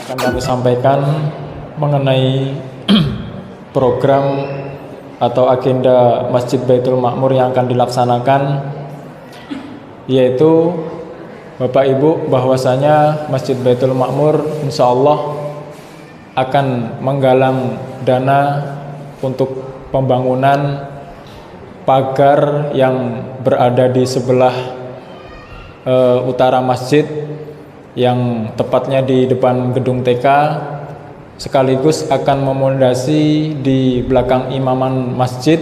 akan kami sampaikan mengenai program atau agenda Masjid Baitul Ma'mur yang akan dilaksanakan, yaitu Bapak Ibu bahwasanya Masjid Baitul Ma'mur insya Allah akan menggalang dana untuk pembangunan pagar yang berada di sebelah utara masjid, yang tepatnya di depan gedung TK, sekaligus akan memondasi di belakang imaman masjid,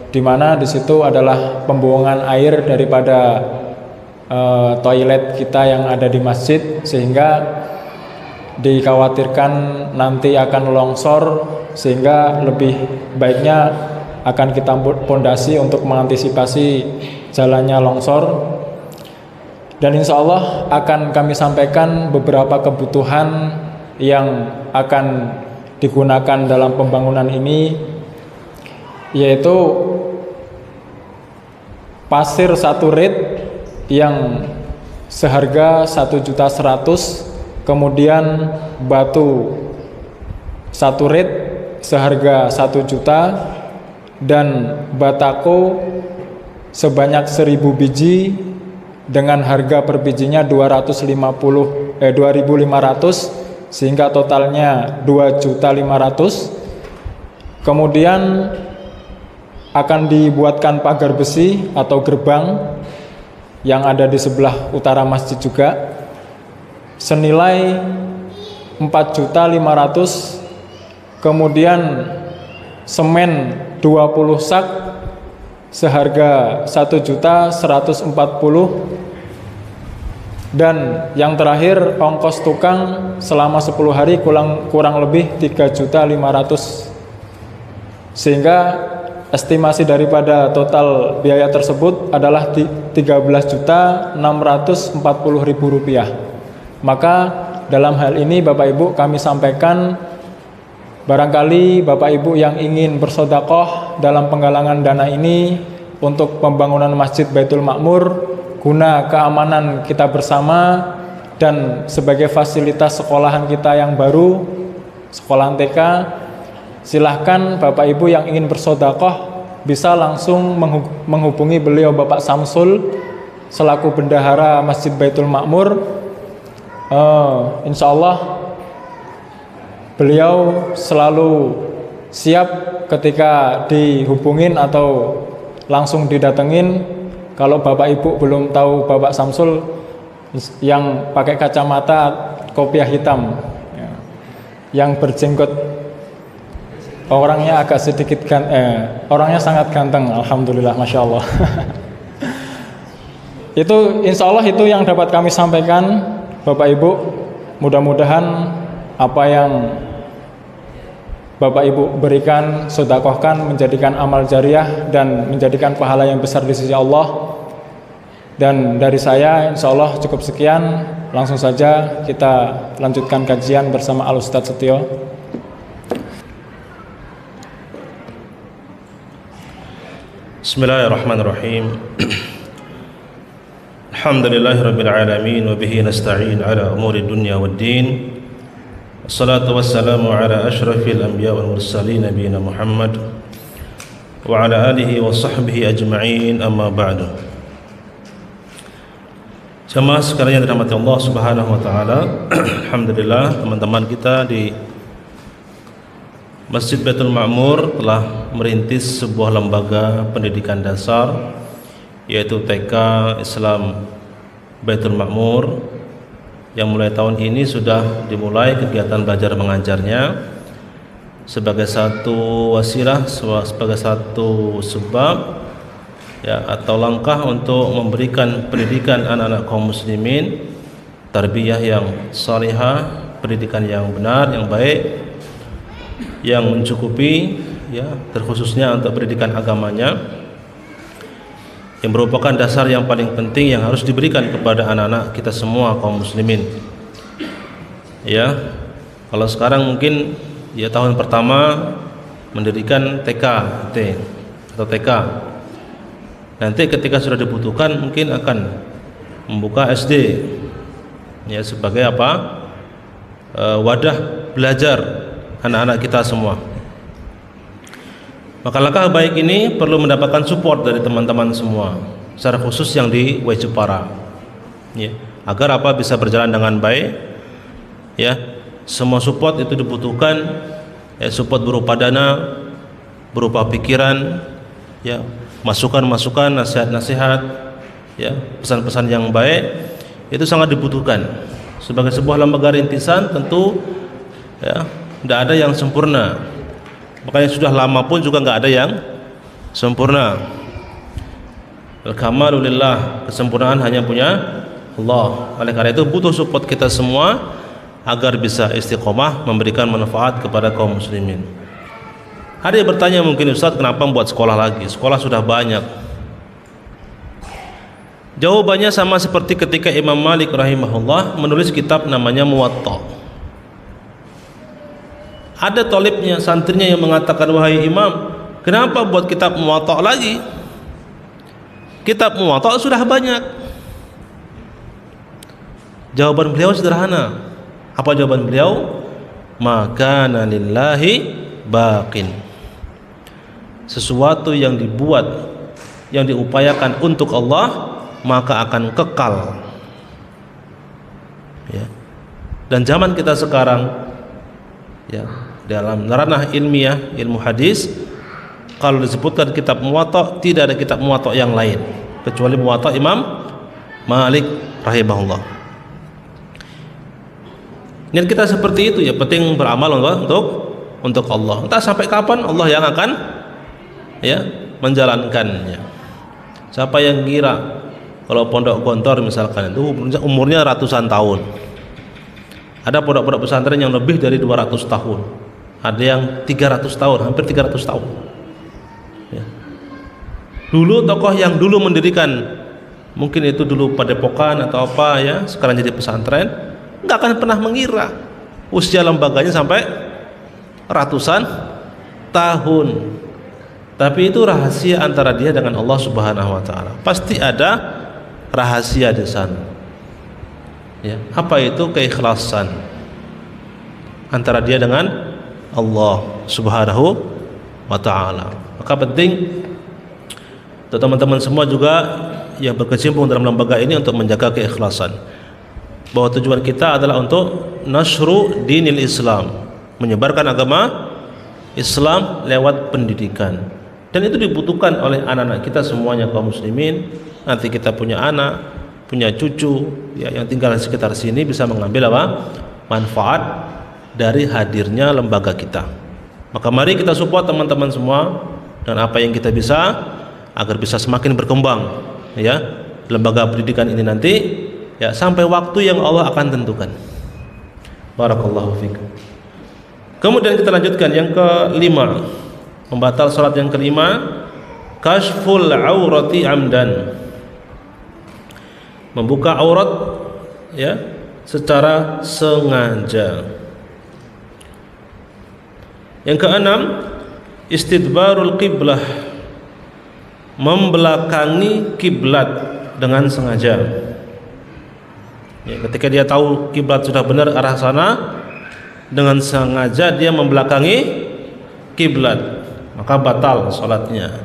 di mana di situ adalah pembuangan air daripada toilet kita yang ada di masjid, sehingga dikhawatirkan nanti akan longsor, sehingga lebih baiknya akan kita pondasi untuk mengantisipasi jalannya longsor. Dan insya Allah akan kami sampaikan beberapa kebutuhan yang akan digunakan dalam pembangunan ini, yaitu pasir 1 rit yang seharga 1.100.000, kemudian batu 1 rit seharga 1 juta, dan batako sebanyak 1.000 biji dengan harga per bijinya 2.500, sehingga totalnya 2.500.000. Kemudian akan dibuatkan pagar besi atau gerbang yang ada di sebelah utara masjid juga senilai 4.500.000. Kemudian semen 20 sak seharga 1.140.000, dan yang terakhir ongkos tukang selama 10 hari kurang lebih 3.500.000, sehingga estimasi daripada total biaya tersebut adalah 13.640.000 rupiah. Maka dalam hal ini Bapak Ibu kami sampaikan, barangkali Bapak Ibu yang ingin bersedekah dalam penggalangan dana ini untuk pembangunan Masjid Baitul Ma'mur guna keamanan kita bersama dan sebagai fasilitas sekolahan kita yang baru, sekolahan TK, silahkan Bapak Ibu yang ingin bersedekah bisa langsung menghubungi beliau Bapak Samsul selaku bendahara Masjid Baitul Ma'mur. Insya Allah beliau selalu siap ketika dihubungin atau langsung didatengin. Kalau Bapak Ibu belum tahu Bapak Samsul yang pakai kacamata kopiah hitam, yang berjenggot, orangnya agak sedikit orangnya sangat ganteng, alhamdulillah, masya Allah. Itu insya Allah itu yang dapat kami sampaikan Bapak Ibu. Mudah-mudahan apa yang Bapak Ibu berikan, sedekahkan, menjadikan amal jariah dan menjadikan pahala yang besar di sisi Allah. Dan dari saya insya Allah cukup sekian. Langsung saja kita lanjutkan kajian bersama Al Ustadz Setio. Bismillahirrahmanirrahim. Alhamdulillahirabbil alamin wa bihi nasta'in ala umuri dunya waddin. Wassalatu wassalamu ala asyrafil anbiya wal mursalin nabiyina Muhammad wa ala alihi wa sahbihi ajma'in, amma ba'du. Jamaah sekalian yang dirahmati Allah Subhanahu wa taala, alhamdulillah teman-teman kita di Masjid Baitul Ma'mur telah merintis sebuah lembaga pendidikan dasar, yaitu TK Islam Baitul Ma'mur, yang mulai tahun ini sudah dimulai kegiatan belajar mengajarnya sebagai satu wasilah, sebagai satu sebab ya atau langkah untuk memberikan pendidikan anak-anak kaum muslimin, tarbiyah yang salihah, pendidikan yang benar, yang baik, yang mencukupi ya, terkhususnya untuk pendidikan agamanya, yang merupakan dasar yang paling penting yang harus diberikan kepada anak-anak kita semua kaum muslimin. Ya, kalau sekarang mungkin ya tahun pertama mendirikan TK atau TK. Nanti ketika sudah dibutuhkan mungkin akan membuka SD ya, sebagai apa? Wadah belajar anak-anak kita semua. Maka langkah baik ini perlu mendapatkan support dari teman-teman semua, secara khusus yang di WC Jepara, ya, agar apa bisa berjalan dengan baik, ya. Semua support itu dibutuhkan, ya, support berupa dana, berupa pikiran, ya, masukan-masukan, nasihat-nasihat, ya, pesan-pesan yang baik itu sangat dibutuhkan. Sebagai sebuah lembaga rintisan tentu, ya, tidak ada yang sempurna. Makanya sudah lama pun juga nggak ada yang sempurna. Al-kamalu lillah, kesempurnaan hanya punya Allah. Oleh karena itu butuh support kita semua agar bisa istiqomah memberikan manfaat kepada kaum muslimin. Ada yang bertanya mungkin, Ustaz, kenapa membuat sekolah lagi? Sekolah sudah banyak. Jawabannya sama seperti ketika Imam Malik rahimahullah menulis kitab namanya Muwatta. Ada tolibnya, santrinya yang mengatakan, wahai Imam, kenapa buat kitab Muwatta lagi? Kitab Muwatta sudah banyak. Jawaban beliau sederhana. Apa jawaban beliau? Makana lillahi baqin. Sesuatu yang dibuat, yang diupayakan untuk Allah, maka akan kekal, ya. Dan zaman kita sekarang, ya, dalam ranah ilmiah, ilmu hadis, kalau disebutkan kitab Muwatta, tidak ada kitab Muwatta yang lain kecuali Muwatta Imam Malik rahimahullah. Niat kita seperti itu, ya, penting beramal untuk Allah. Entah sampai kapan Allah yang akan, ya, menjalankannya. Siapa yang kira kalau pondok Gontor misalkan itu umurnya ratusan tahun. Ada pondok-pondok pesantren yang lebih dari 200 tahun. Ada yang 300 tahun, hampir 300 tahun. Ya. Dulu tokoh yang dulu mendirikan, mungkin itu dulu padepokan atau apa, ya, sekarang jadi pesantren, nggak akan pernah mengira usia lembaganya sampai ratusan tahun. Tapi itu rahasia antara dia dengan Allah Subhanahu wa taala. Pasti ada rahasia di sana. Ya, apa itu? Keikhlasan antara dia dengan Allah Subhanahu wa taala. Maka penting untuk teman-teman semua juga yang berkecimpung dalam lembaga ini untuk menjaga keikhlasan. Bahwa tujuan kita adalah untuk nasru dinil Islam, menyebarkan agama Islam lewat pendidikan. Dan itu dibutuhkan oleh anak-anak kita semuanya, kaum muslimin. Nanti kita punya anak, punya cucu, ya, yang tinggal di sekitar sini bisa mengambil apa? Manfaat dari hadirnya lembaga kita. Maka mari kita support teman-teman semua dan apa yang kita bisa agar bisa semakin berkembang, ya, lembaga pendidikan ini nanti, ya, sampai waktu yang Allah akan tentukan. Barakallahu fikum. Kemudian kita lanjutkan yang kelima, pembatal salat yang kelima, kashful aurati amdan, membuka aurat, ya, secara sengaja. Yang keenam, istidbarul qiblah, membelakangi kiblat dengan sengaja. Ya, ketika dia tahu kiblat sudah benar arah sana, dengan sengaja dia membelakangi kiblat, maka batal salatnya.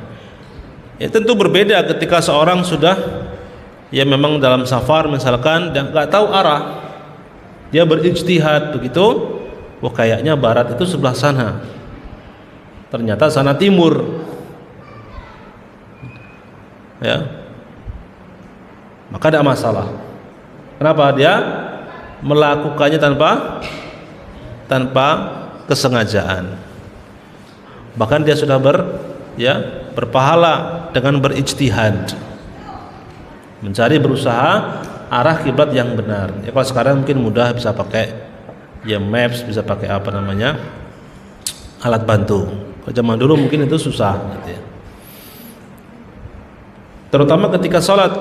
Ya, tentu berbeda ketika seorang sudah, ya, memang dalam safar misalkan dan nggak tahu arah, dia berijtihad begitu, wah kayaknya barat itu sebelah sana, ternyata sana timur, ya, maka tidak masalah. Kenapa? Dia melakukannya tanpa kesengajaan, bahkan dia sudah berpahala dengan berijtihad, mencari, berusaha arah kiblat yang benar. Ya, kalau sekarang mungkin mudah, bisa pakai, ya, maps, bisa pakai apa namanya, alat bantu. Kalau zaman dulu mungkin itu susah, gitu ya. Terutama ketika sholat,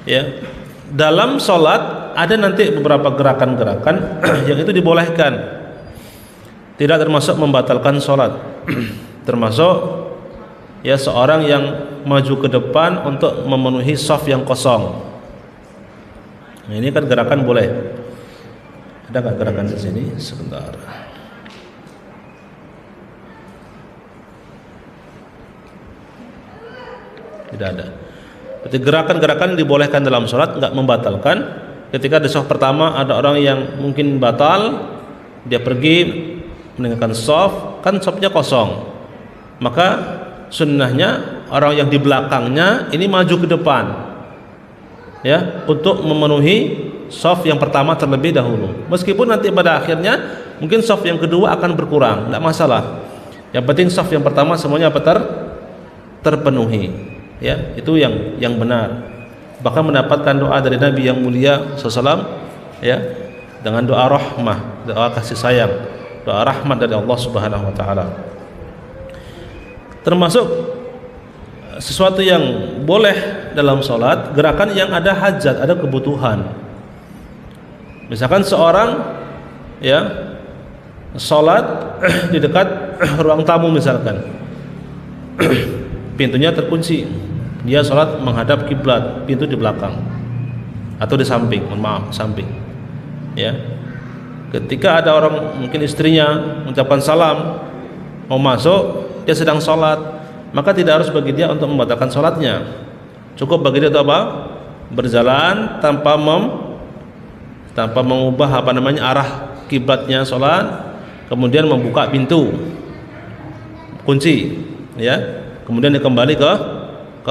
ya, dalam sholat ada nanti beberapa gerakan-gerakan yang itu dibolehkan, tidak termasuk membatalkan sholat. Termasuk, ya, seorang yang maju ke depan untuk memenuhi shaf yang kosong. Nah, ini kan gerakan boleh. Ada nggak gerakan di sini? Sebentar. Tidak ada. Berarti gerakan-gerakan yang dibolehkan dalam sholat nggak membatalkan. Ketika di shaf pertama ada orang yang mungkin batal, dia pergi meninggalkan shaf, kan shafnya kosong, maka sunnahnya orang yang di belakangnya ini maju ke depan, ya, untuk memenuhi shaf yang pertama terlebih dahulu. Meskipun nanti pada akhirnya mungkin shaf yang kedua akan berkurang, tidak masalah. Yang penting shaf yang pertama semuanya terpenuhi, ya, itu yang benar. Bahkan mendapatkan doa dari Nabi yang mulia SAW, ya, dengan doa rahmah, doa kasih sayang, doa rahmat dari Allah Subhanahu wa taala. Termasuk sesuatu yang boleh dalam sholat, gerakan yang ada hajat, ada kebutuhan. Misalkan seorang, ya, sholat di dekat ruang tamu misalkan, pintunya terkunci, dia sholat menghadap kiblat, pintu di belakang atau di samping, samping, ya. Ketika ada orang, mungkin istrinya mengucapkan salam mau masuk, dia sedang sholat, maka tidak harus bagi dia untuk membatalkan sholatnya. Cukup bagi dia untuk apa? Berjalan tanpa mengubah arah kiblatnya sholat, kemudian membuka pintu kunci, ya, kemudian dia kembali ke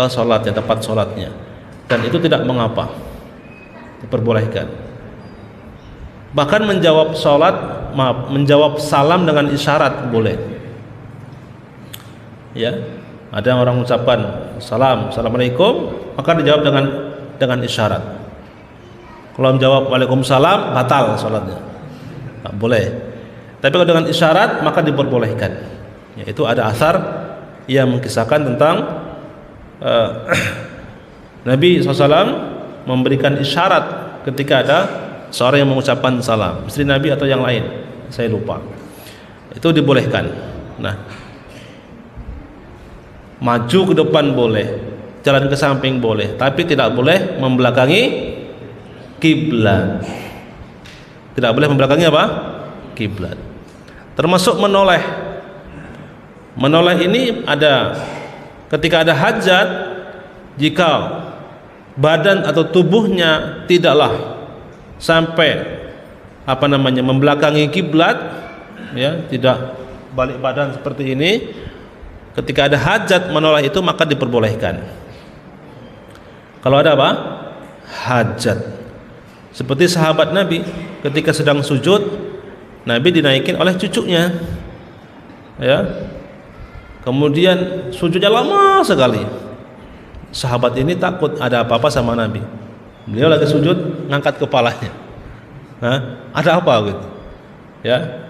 sholatnya, tempat sholatnya, dan itu tidak mengapa, diperbolehkan. Bahkan menjawab menjawab salam dengan isyarat boleh, ya. Ada orang mengucapkan assalamualaikum, maka dijawab dengan isyarat. Kalau menjawab waalaikumsalam, batal sholatnya, tak boleh. Tapi kalau dengan isyarat maka diperbolehkan, ya. Itu ada asar yang mengisahkan tentang Nabi SAW memberikan isyarat ketika ada seorang yang mengucapkan salam, istri Nabi atau yang lain, saya lupa. Itu dibolehkan. Nah, maju ke depan boleh, jalan ke samping boleh, tapi tidak boleh membelakangi kiblat. Tidak boleh membelakangi apa? Kiblat. Termasuk menoleh. Menoleh ini ada ketika ada hajat, jika badan atau tubuhnya tidaklah sampai membelakangi kiblat, ya, tidak balik badan seperti ini, ketika ada hajat menoleh itu maka diperbolehkan. Kalau ada apa? Hajat. Seperti sahabat Nabi ketika sedang sujud, Nabi dinaikin oleh cucunya, ya. Kemudian sujudnya lama sekali. Sahabat ini takut ada apa-apa sama Nabi. Beliau lagi sujud, ngangkat kepalanya. Ada apa gitu? Ya.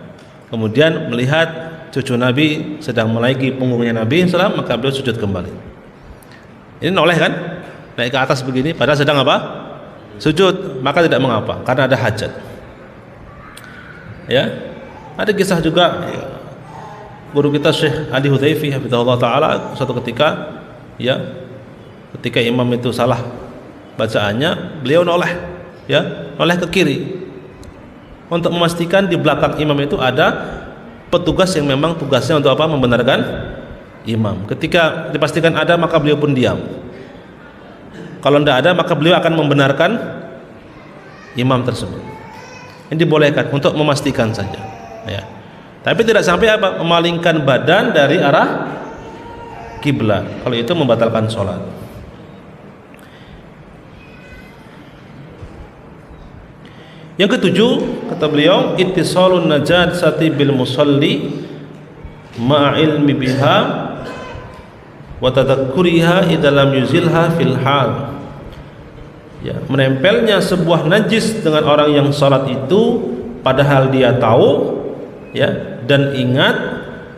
Kemudian melihat cucu Nabi sedang menaiki punggungnya Nabi SAW, maka beliau sujud kembali. Ini noleh kan? Naik ke atas begini, padahal sedang apa? Sujud, maka tidak mengapa, karena ada hajat. Ya. Ada kisah juga, ya, guru kita Syekh Ali Hudzaify hafizahullah taala, suatu ketika, ya, ketika imam itu salah bacaannya, beliau noleh, ya, noleh ke kiri untuk memastikan di belakang imam itu ada petugas yang memang tugasnya untuk apa? Membenarkan imam. Ketika dipastikan ada, maka beliau pun diam. Kalau tidak ada, maka beliau akan membenarkan imam tersebut. Ini dibolehkan untuk memastikan saja, ya. Tapi tidak sampai apa? Memalingkan badan dari arah kiblat. Kalau itu membatalkan sholat. Yang ketujuh, kata beliau, ittisalun najasati bil musalli ma'a ilmi biha wa tadhakkuriha idza lam yuzilha fil hal. Ya, menempelnya sebuah najis dengan orang yang salat itu padahal dia tahu, ya, dan ingat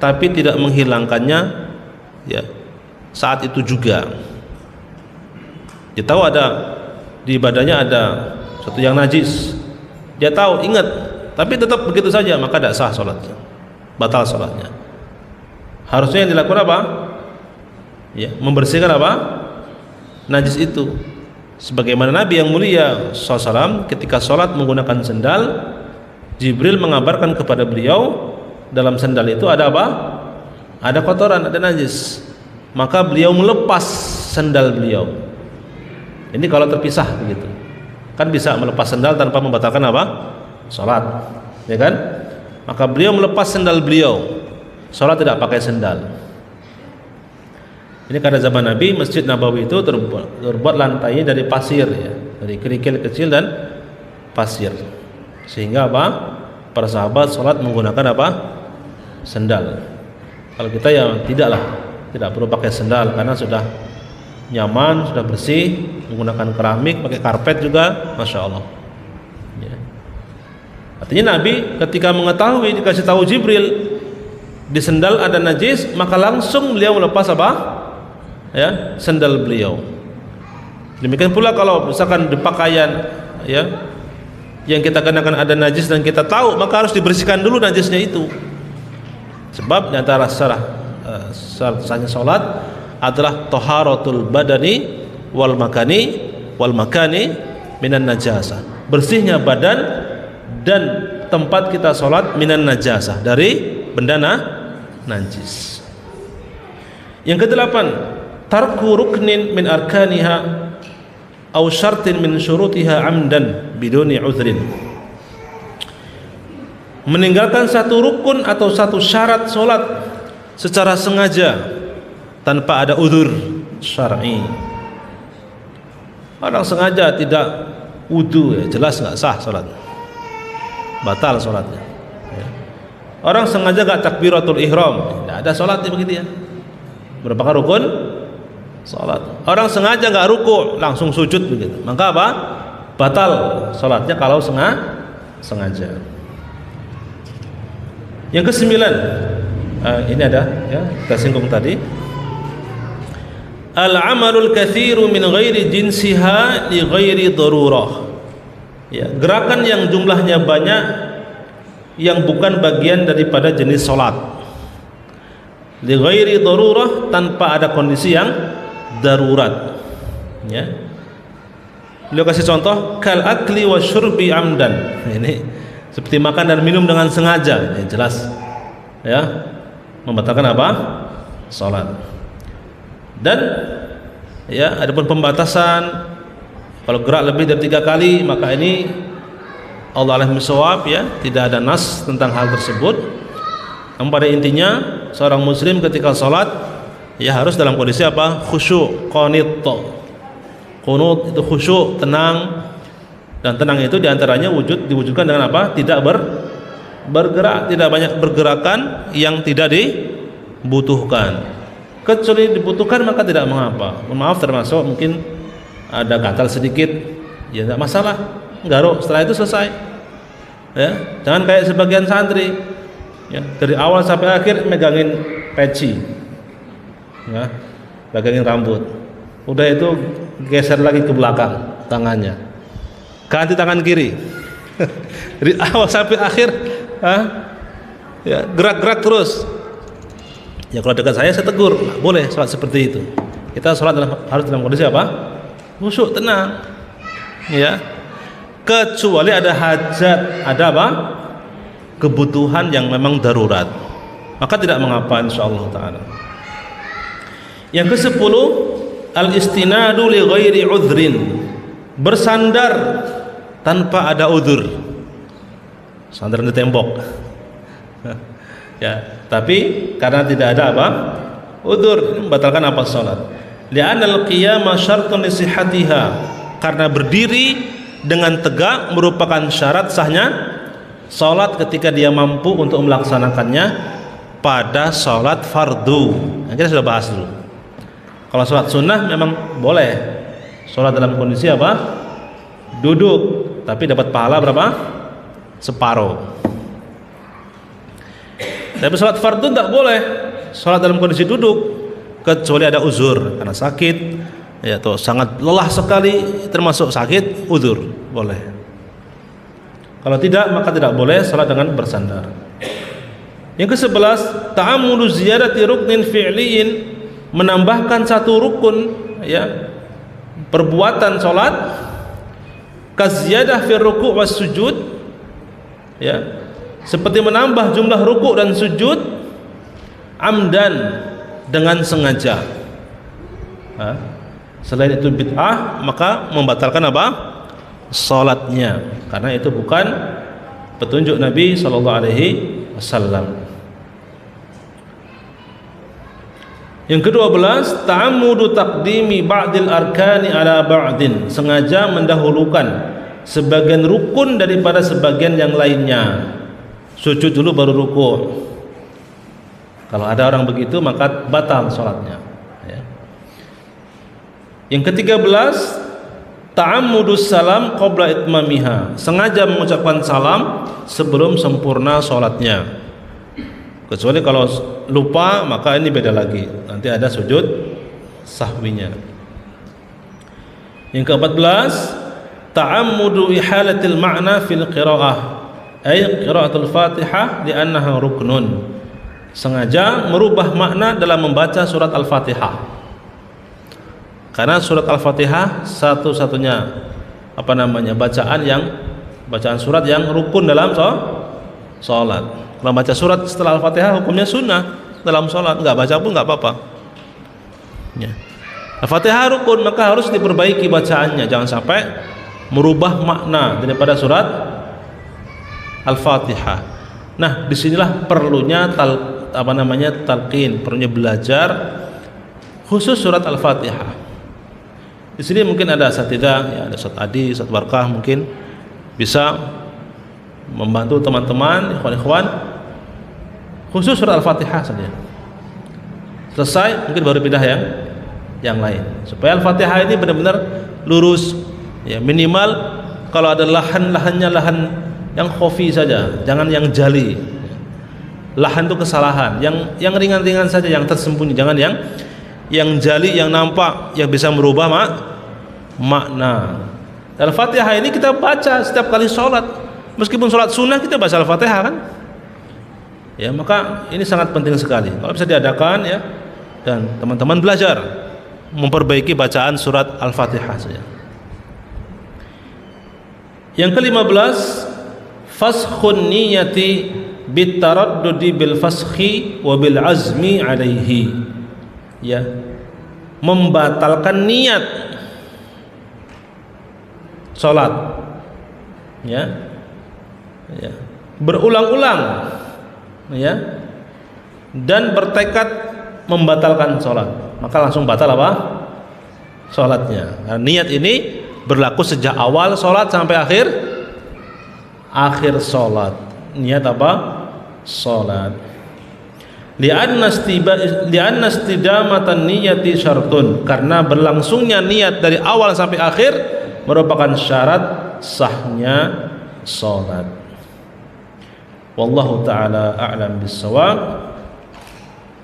tapi tidak menghilangkannya, ya, saat itu juga. Dia tahu ada di badannya ada sesuatu yang najis, dia tahu, ingat, tapi tetap begitu saja, maka tidak sah sholatnya, batal sholatnya. Harusnya yang dilakukan apa? Ya, membersihkan apa? Najis itu. Sebagaimana Nabi yang mulia SAW ketika sholat menggunakan sendal, Jibril mengabarkan kepada beliau dalam sendal itu ada apa? Ada kotoran, ada najis. Maka beliau melepas sendal beliau. Ini kalau terpisah begitu. Kan bisa melepas sendal tanpa membatalkan apa? Sholat, ya kan? Maka beliau melepas sendal beliau. Sholat tidak pakai sendal. Ini karena zaman Nabi Masjid Nabawi itu terbuat lantainya dari pasir, ya, dari kerikil kecil dan pasir, sehingga apa? Para sahabat sholat menggunakan apa? Sendal. Kalau kita ya tidak perlu pakai sendal karena sudah nyaman, sudah bersih, menggunakan keramik, pakai karpet juga, masya Allah. Ya. Artinya Nabi ketika mengetahui dikasih tahu Jibril di sendal ada najis, maka langsung beliau melepas apa? Ya, sendal beliau. Demikian pula kalau misalkan di pakaian, ya, yang kita kenakan ada najis dan kita tahu, maka harus dibersihkan dulu najisnya itu. Sebab di antara syarat salat adalah taharatul badani wal makani minan najasah. Bersihnya badan dan tempat kita salat minan najasah, dari benda najis. Yang kedelapan, tarku ruknin min arkaniha aw syartin min syurutiha amdan biduni udhrin. Meninggalkan satu rukun atau satu syarat solat secara sengaja tanpa ada udzur syar'i. Orang sengaja tidak wudu, ya, jelas nggak sah solat, batal solatnya. Ya. Orang sengaja nggak takbiratul ihram, tidak ada solatnya begitu, ya, merupakan rukun salat. Orang sengaja nggak ruku, langsung sujud begitu, maka apa? Batal salatnya kalau sengaja. Yang kesembilan, ini ada, ya, kita singgung tadi. Al-amalul kathiru min ghairi jinsiha li ghairi darurah. Ya, gerakan yang jumlahnya banyak yang bukan bagian daripada jenis salat. Li ghairi darurah, tanpa ada kondisi yang darurat, ya. Beliau kasih contoh kal akli wa syurbi amdan. Ini seperti makan dan minum dengan sengaja, ini jelas, ya, membatalkan apa? Salat. Dan ya, adapun pembatasan kalau gerak lebih dari 3 kali, maka ini Allah alam bisawab, ya, tidak ada nas tentang hal tersebut. Namun pada intinya seorang muslim ketika salat, ya, harus dalam kondisi apa? Khusyuk, qanit. Qunut itu khusyuk, tenang, dan tenang itu diantaranya diwujudkan dengan apa? Tidak bergerak, tidak banyak bergerakan yang tidak dibutuhkan. Kecuali dibutuhkan maka tidak mengapa. Maaf, termasuk mungkin ada gatal sedikit, ya tidak masalah, garuk, setelah itu selesai. Ya, jangan kayak sebagian santri, ya, dari awal sampai akhir megangin peci, ya, pegangin rambut, udah itu geser lagi ke belakang tangannya, ganti tangan kiri. Dari awal sampai akhir, ya, gerak-gerak terus. Ya, kalau dekat saya tegur, nggak boleh sholat seperti itu. Kita sholat harus dalam kondisi apa? Khusyuk, tenang, ya. Kecuali ada hajat, ada apa? Kebutuhan yang memang darurat, maka tidak mengapa, insyaallah taala. Yang ke-10, al-istinadu li ghairi udhrin, bersandar tanpa ada udzur. Sandar di tembok. Ya, tapi karena tidak ada apa? Udzur, membatalkan apa? Salat. Li'anal qiyama syartun li sihhatiha, karena berdiri dengan tegak merupakan syarat sahnya salat ketika dia mampu untuk melaksanakannya pada salat fardu. Yang kita sudah bahas dulu. Kalau salat sunnah memang boleh salat dalam kondisi apa? Duduk, tapi dapat pahala berapa? Separuh. Tapi salat fardu tidak boleh salat dalam kondisi duduk, kecuali ada uzur karena sakit, ya, atau sangat lelah sekali, termasuk sakit, uzur boleh. Kalau tidak, maka tidak boleh salat dengan bersandar. Yang ke-11, ta'ammulu ziyadati ruknin fi'liyin, menambahkan satu rukun, ya, perbuatan salat kaziyadah fi ruku' was sujud, ya, seperti menambah jumlah ruku' dan sujud, amdan, dengan sengaja. Selain itu bid'ah, maka membatalkan apa? Salatnya, karena itu bukan petunjuk Nabi sallallahu alaihi wasallam. Yang ke-12, ta'ammudu taqdimi ba'dil arkani ala ba'din, sengaja mendahulukan sebagian rukun daripada sebagian yang lainnya. Sujud dulu baru rukuk. Kalau ada orang begitu maka batal salatnya, ya. Yang ke-13, ta'ammudus salam qabla itmamiha, sengaja mengucapkan salam sebelum sempurna salatnya. Kecuali kalau lupa, maka ini beda lagi, nanti ada sujud sahwinya. Yang ke-14, ta'ammudu ihalatil ma'na fil qiraah, ay qiraatul Fatihah li'annaha ruknun, sengaja merubah makna dalam membaca surat Al-Fatihah, karena surat Al-Fatihah satu-satunya bacaan surat yang rukun dalam salat. Kalau baca surat setelah Al-Fatihah hukumnya sunnah dalam sholat, nggak baca pun nggak apa-apa, ya. Al-Fatihah rukun, maka harus diperbaiki bacaannya, jangan sampai merubah makna daripada surat Al-Fatihah. Nah, disinilah perlunya talqin, perlunya belajar khusus surat Al-Fatihah. Di sini mungkin ada asatidzah, ya, ada Ustaz Adi, Ustaz Barkah, mungkin bisa membantu teman-teman, ikhwan-ikhwan, khusus surat Al-Fatihah saja. Selesai, mungkin baru pindah yang lain, supaya Al-Fatihah ini benar-benar lurus, ya, minimal kalau ada lahan-lahannya, lahan yang khafi saja, jangan yang jali. Lahan itu kesalahan, yang ringan-ringan saja, yang tersembunyi, jangan yang jali, yang nampak, yang bisa merubah makna. Al-Fatihah ini kita baca setiap kali sholat, meskipun sholat sunnah kita baca Al-Fatihah, kan? Ya, maka ini sangat penting sekali kalau bisa diadakan, ya, dan teman-teman belajar memperbaiki bacaan surat Al-Fatihah saja. Yang ke-15, faskhun niyati bitaraddudi bil faskhi wa bil azmi alaihi, ya, membatalkan niat salat, ya, berulang-ulang, ya, dan bertekad membatalkan sholat, maka langsung batal apa? Sholatnya. Nah, niat ini berlaku sejak awal sholat sampai akhir sholat. Niat apa? Sholat. Li'anna istidamatan niyati syartun, karena berlangsungnya niat dari awal sampai akhir merupakan syarat sahnya sholat. Wallahu ta'ala a'lam bissawab.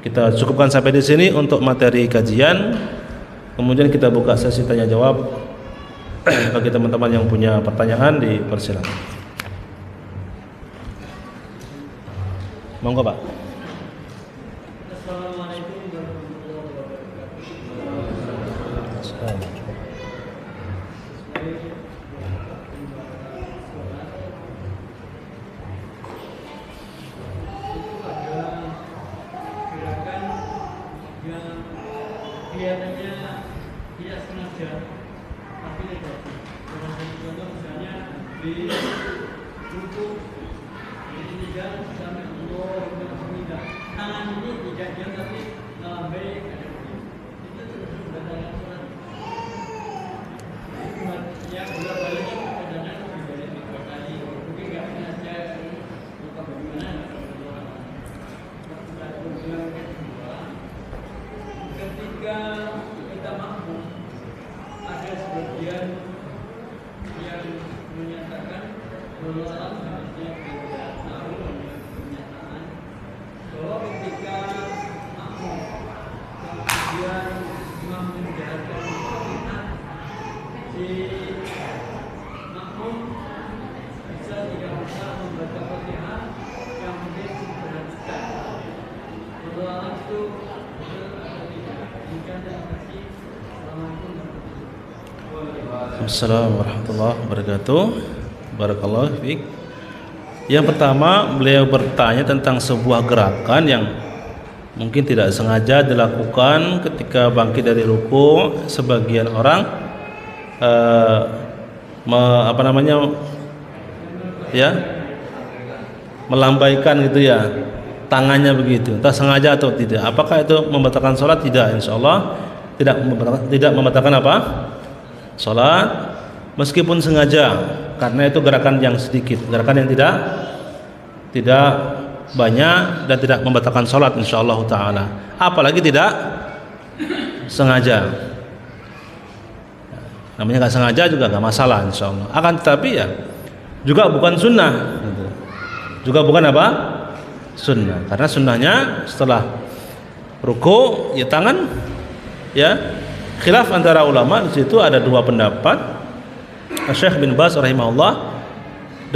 Kita cukupkan sampai di sini untuk materi kajian. Kemudian kita buka sesi tanya jawab. Bagi teman-teman yang punya pertanyaan, dipersilakan. Monggo, Pak. Assalamualaikum warahmatullahi wabarakatuh. Kelihatannya tidak sengaja, tapi negatif. Contoh misalnya di buku ini tidak sampai Allah tidak, tangan ini tidak diam tapi melambai ada itu terus batalkan sholat. Yang bolak baliknya kadang-kadang lebih dari 3 kali, mungkin nggak sengaja, lupa bagaimana. Ketika kita makmum, ada sebagian yang menyatakan bahwa harusnya kita tahu pernyataan bahwa ketika makmum kemudian imam menjalankan Fatihah, si makmum bisa tidak bisa membaca Fatihah yang mungkin diperhatikan bahwa itu jika ada kasih. Assalamualaikum warahmatullahi wabarakatuh. Assalamualaikum warahmatullahi wabarakatuh. Barakallahu fiik. Yang pertama, beliau bertanya tentang sebuah gerakan yang mungkin tidak sengaja dilakukan ketika bangkit dari ruku. Sebagian orang melambaikan gitu ya, tangannya begitu, entah sengaja atau tidak. Apakah itu membatalkan sholat? Tidak, insya Allah tidak membatalkan apa? Sholat, meskipun sengaja, karena itu gerakan yang sedikit, gerakan yang tidak banyak dan tidak membatalkan sholat insya Allah taala. Apalagi tidak sengaja, namanya nggak sengaja juga nggak masalah insya Allah. Akan tetapi ya juga bukan sunnah, juga bukan apa? Sunnah, karena sunnahnya setelah ruku ya tangan ya. Khilaf antara ulama, di situ ada dua pendapat. Syekh bin Baz rahimahullah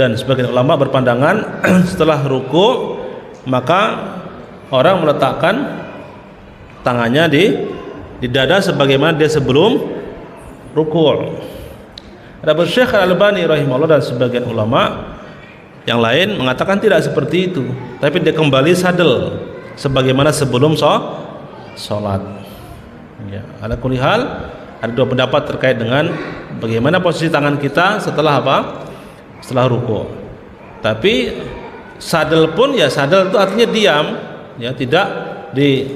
dan sebagian ulama berpandangan setelah ruku maka orang meletakkan tangannya di dada sebagaimana dia sebelum ruku. Adapun Syekh Al-Albani rahimahullah dan sebagian ulama yang lain mengatakan tidak seperti itu, tapi dia kembali sadel sebagaimana sebelum sholat. Ya, ala kulli hal ada dua pendapat terkait dengan bagaimana posisi tangan kita setelah apa? Setelah ruku. Tapi sadel pun ya, sadel itu artinya diam, ya, tidak di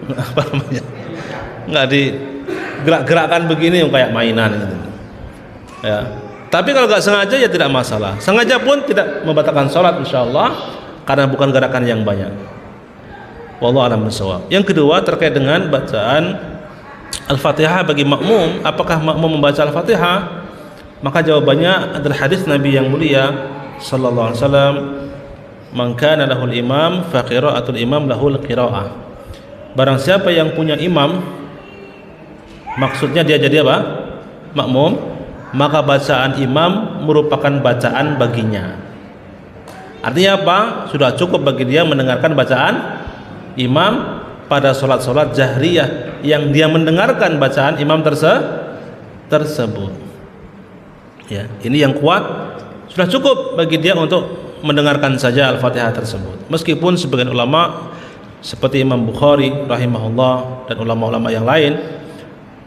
apa namanya? Enggak di gerak-gerakkan begini yang kayak mainan gitu. Ya. Tapi kalau nggak sengaja ya tidak masalah. Sengaja pun tidak membatalkan sholat insyaallah karena bukan gerakan yang banyak. Wallahu a'lam bishawab. Yang kedua terkait dengan bacaan Al-Fatihah bagi makmum, apakah makmum membaca Al-Fatihah? Maka jawabannya adalah hadis Nabi yang mulia sallallahu alaihi wasallam, "Man kana lahul imam fa qira'atul imam lahul qira'ah." Barang siapa yang punya imam, maksudnya dia jadi apa? Makmum, maka bacaan imam merupakan bacaan baginya. Artinya apa? Sudah cukup bagi dia mendengarkan bacaan imam pada sholat-sholat jahriyah yang dia mendengarkan bacaan imam tersebut. Ya, ini yang kuat, sudah cukup bagi dia untuk mendengarkan saja Al-Fatihah tersebut. Meskipun sebagian ulama seperti Imam Bukhari rahimahullah dan ulama-ulama yang lain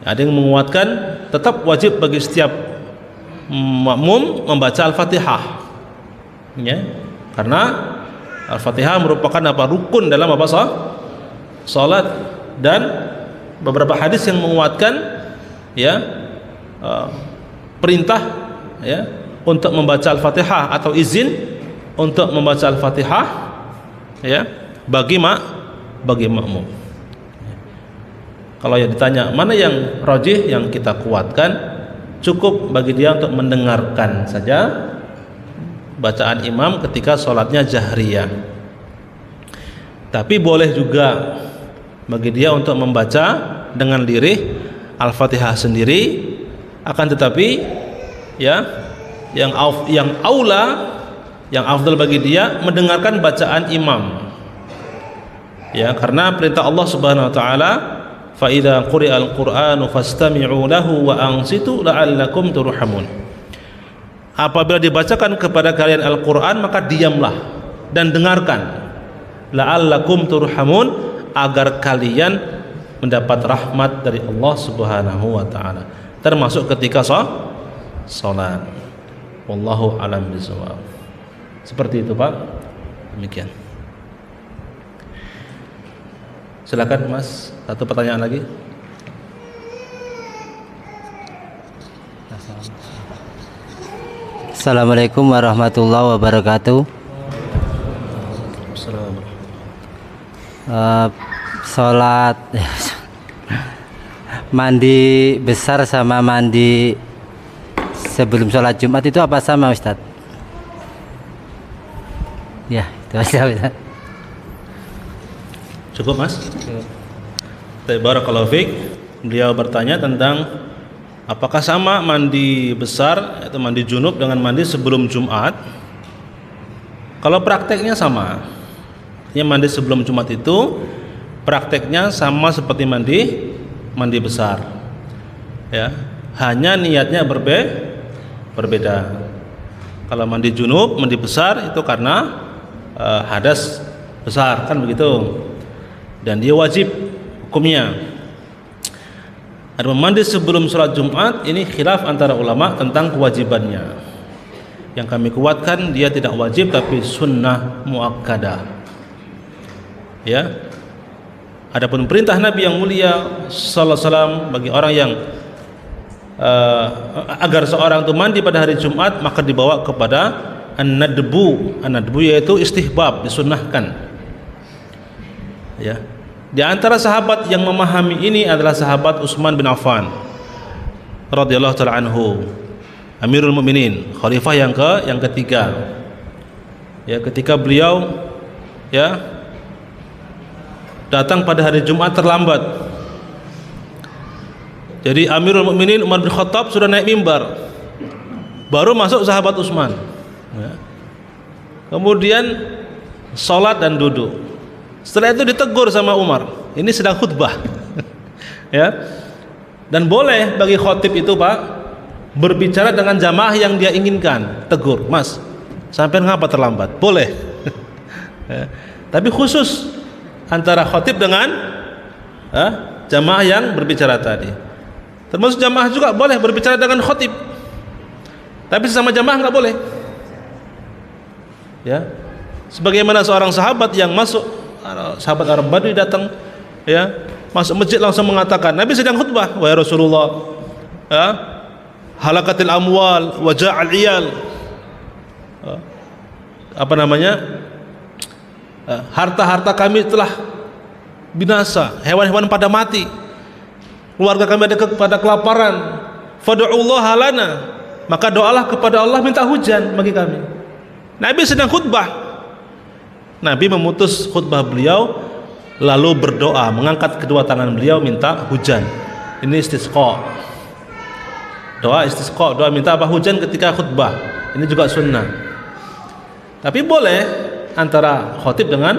ada yang menguatkan tetap wajib bagi setiap makmum membaca Al-Fatihah. Ya, karena Al-Fatihah merupakan apa? Rukun dalam apa? Salat, dan beberapa hadis yang menguatkan ya perintah ya untuk membaca Al-Fatihah atau izin untuk membaca Al-Fatihah ya bagi makmum. Kalau yang ditanya mana yang rajih, yang kita kuatkan, cukup bagi dia untuk mendengarkan saja bacaan imam ketika sholatnya jahriyah. Tapi boleh juga bagi dia untuk membaca dengan lirih Al-Fatihah sendiri, akan tetapi ya yang aula, yang afdal bagi dia mendengarkan bacaan imam. Ya, karena perintah Allah Subhanahu wa taala, fa idza quri'al qur'anu fastami'u lahu wa ansitu la'allakum turhamun. Apabila dibacakan kepada kalian Al-Quran, maka diamlah dan dengarkan, la'allakum turhamun, agar kalian mendapat rahmat dari Allah Subhanahu wa ta'ala, termasuk ketika sholat. Wallahu a'lam bishawab. Seperti itu Pak. Demikian. Silakan Mas, satu pertanyaan lagi. Assalamualaikum warahmatullahi wabarakatuh. Sholat mandi besar sama mandi sebelum sholat Jumat itu apa sama Ustadz? Ya, itu aja Ustadz. Cukup Mas? Barakallahu fiik. Beliau bertanya tentang apakah sama mandi besar atau mandi junub dengan mandi sebelum Jumat? Kalau prakteknya sama, artinya mandi sebelum Jumat itu prakteknya sama seperti mandi besar. Ya, hanya niatnya berbeda. Kalau mandi junub, mandi besar itu karena hadas besar, kan begitu, dan dia wajib hukumnya. Ada mandi sebelum sholat Jumat, ini khilaf antara ulama tentang kewajibannya. Yang kami kuatkan dia tidak wajib tapi sunnah muakkadah. Ya. Adapun perintah Nabi yang mulia sallallahu alaihi wasallam bagi orang yang agar seorang itu mandi pada hari Jumat, maka dibawa kepada an-nadbu. An-nadbu yaitu istihbab, disunnahkan. Ya. Di antara sahabat yang memahami ini adalah sahabat Utsman bin Affan radhiyallahu taala anhu, Amirul Mukminin, khalifah yang ketiga. Ya, ketika beliau ya datang pada hari Jumat terlambat. Jadi Amirul Mukminin Umar bin Khattab sudah naik mimbar. Baru masuk sahabat Utsman. Ya. Kemudian salat dan duduk. Setelah itu ditegur sama Umar. Ini sedang khutbah. Ya. Dan boleh bagi khatib itu, Pak, berbicara dengan jamaah yang dia inginkan. Tegur, "Mas, sampai ngapa terlambat?" Boleh. Ya. Tapi khusus antara khatib dengan jamaah yang berbicara tadi. Termasuk jamaah juga boleh berbicara dengan khatib, tapi sesama jamaah nggak boleh. Ya, sebagaimana seorang sahabat yang masuk, sahabat Arab Badui datang, ya, masuk masjid langsung mengatakan, Nabi sedang khutbah, "Wahai Rasulullah, ya, halakatil amwal wa ja'al iyal." Harta-harta kami telah binasa, hewan-hewan pada mati, keluarga kami ada pada kelaparan. Fad'ullaha lana, maka doalah kepada Allah minta hujan bagi kami. Nabi sedang khutbah. Nabi memutus khutbah beliau lalu berdoa, mengangkat kedua tangan beliau minta hujan. Ini istisqa. Doa istisqa, doa minta apa? Hujan ketika khutbah. Ini juga sunnah. Tapi boleh antara khatib dengan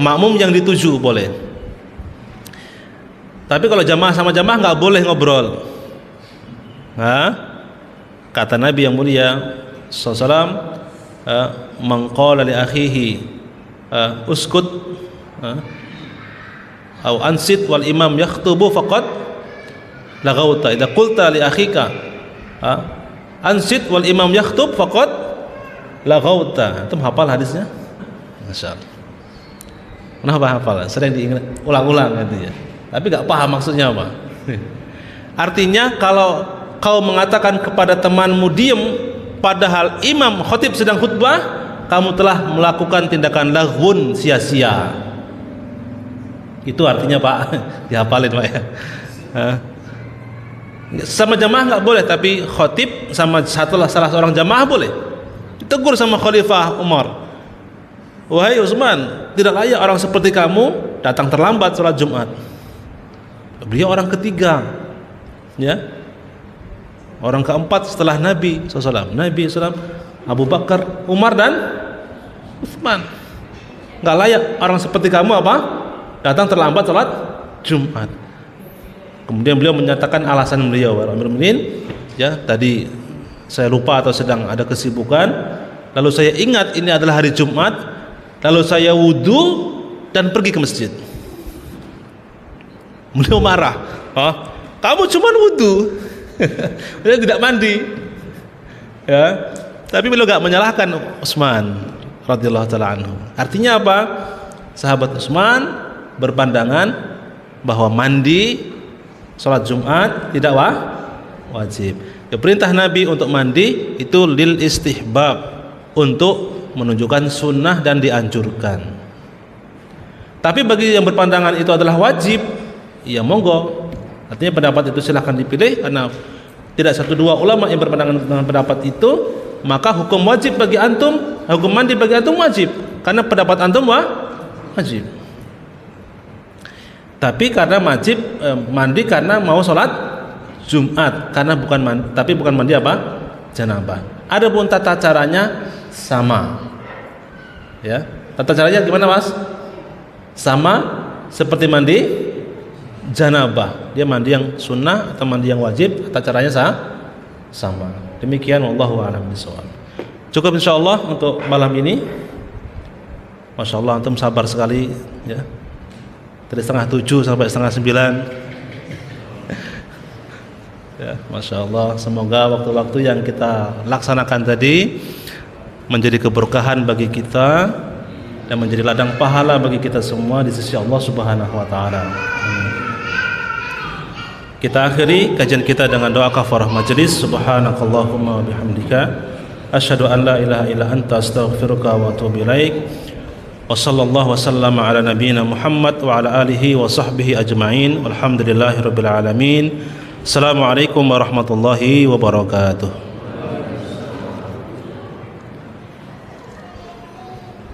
makmum yang dituju, boleh. Tapi kalau jamaah sama jamaah nggak boleh ngobrol. Kata Nabi yang mulia sallallahu man qala li akhihi uskut atau ansit wal imam yakhutubu faqad laghawta. Idza qulta li akhika ansit wal imam yakhutub faqad laghawta. Antum hafal hadisnya? Masyaallah. Kenapa hafal? Sering diingat ulang-ulang gitu ya. Tapi gak paham maksudnya apa. Artinya kalau kau mengatakan kepada temanmu diem padahal imam khatib sedang khutbah, kamu telah melakukan tindakan laghun, sia-sia. Itu artinya, Pak. Dihafalin, Pak, ya. Sama jamaah nggak boleh, tapi khatib sama salah seorang jamaah boleh. Ditegur sama Khalifah Umar, "Wahai Utsman, tidak layak orang seperti kamu datang terlambat sholat Jumat." Beliau orang ketiga, ya, orang keempat setelah Nabi SAW. Nabi SAW, Abu Bakar, Umar dan Utsman. Nggak layak orang seperti kamu apa? Datang terlambat sholat Jumat. Kemudian beliau menyatakan alasan beliau, Amirul Mukminin, ya, tadi saya lupa atau sedang ada kesibukan, lalu saya ingat ini adalah hari Jumat, lalu saya wudhu dan pergi ke masjid. Beliau marah, "Kamu cuma wudhu." Beliau tidak mandi, ya. Tapi beliau gak menyalahkan Utsman radhiyallahu taala anhu. Artinya apa? Sahabat Utsman berpandangan bahwa mandi sholat Jumat tidak wajib. Ya, perintah Nabi untuk mandi itu lil istihbab, untuk menunjukkan sunnah dan dianjurkan. Tapi bagi yang berpandangan itu adalah wajib, ya monggo. Artinya pendapat itu silahkan dipilih, karena tidak satu dua ulama yang berpandangan dengan pendapat itu, maka hukum wajib bagi antum, hukum mandi bagi antum wajib, karena pendapat antum wajib. Tapi karena wajib mandi karena mau sholat Jumat, karena bukan mandi apa? Janabah. Adapun tata caranya sama. Ya, tata caranya gimana, Mas? Sama seperti mandi janabah, dia mandi yang sunnah atau mandi yang wajib, tata caranya sama. Demikian wallahu a'lam bishawab. Cukup insyaallah untuk malam ini. Masya Allah, antum sabar sekali ya. Dari 6:30 sampai 6:30. Ya, Masya Allah, semoga waktu-waktu yang kita laksanakan tadi menjadi keberkahan bagi kita dan menjadi ladang pahala bagi kita semua di sisi Allah Subhanahu wa taala. Kita akhiri kajian kita dengan doa kafarah majelis. Subhanakallahumma wa bihamdika asyhadu an la ilaha illa anta astaghfiruka wa atubu ilaik. Wa sallallahu wasallama ala nabiyyina Muhammad wa ala alihi wa sahbihi ajma'in. Walhamdulillahirabbil alamin. Assalamualaikum warahmatullahi wabarakatuh.